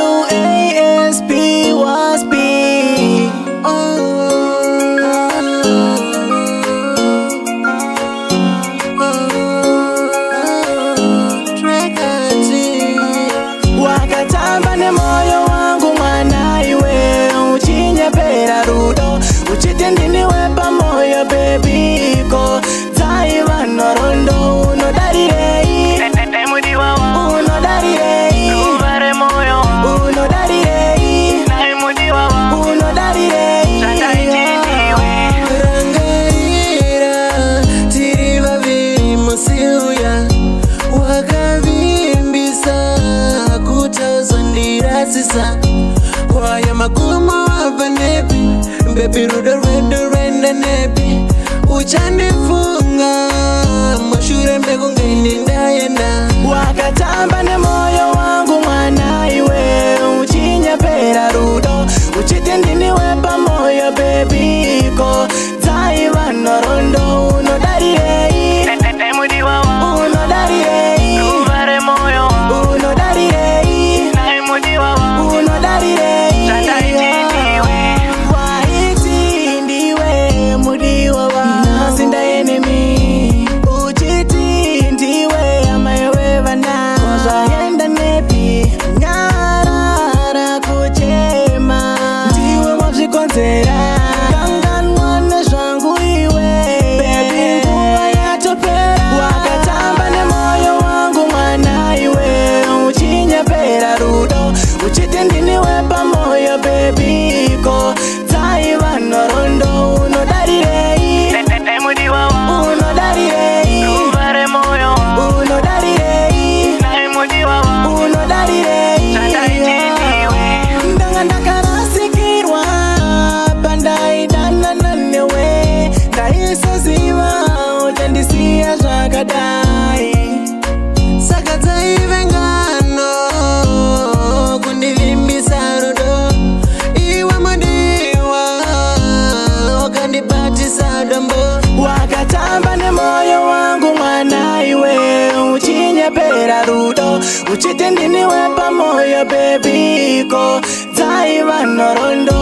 WASP was B. Wakatamba ne moyo wangu mwana iwe uchinyepera rudo uchitendiniwe pamoyo baby ko zaiva norondo unodarirei unodarirei uvare moyo unodarirei unodarirei rangarira tiri vaviri musiuya wakavimbisa kutazondirasisa kwaya magumo ava nepi bebi rudo rwedu rwenda nepi uchandifunga mushure mbekungeni ndayenda wakatamba ne moyo wangu mwana iwe uchinyepera rudo uchitendiniwe pamoyo baby ko zaiva norondo unodarirei unodarirei uvare moyo unodarirei unodarirei waiti ndiwe mudiwa wa sinda enemy uchiti ndiwe amayewe vana zvaenda nepi nyarara kuchema ndiwe wazvikonzera kanganwa nezvangu iwe bebi nguva yatopera wakatamba nemoyo wangu mwana iwe uchinyepera rudo uchitendiniwe pamoyo baby ko zaiva norondo unodarirei unodarirei uvare moyo unodarirei unodarirei ndanga ndakarasikirwa pandaidana newe ndaisaziva uchandisiya zvakadai saka dzaivengano kundivimbisa rudo iwe mudiwa wakandibatisa dombo wakatamba nemoyo wangu mwana iwe uchinyepera rudo uchitendiniwe pamoyo baby ko dzaiva norondo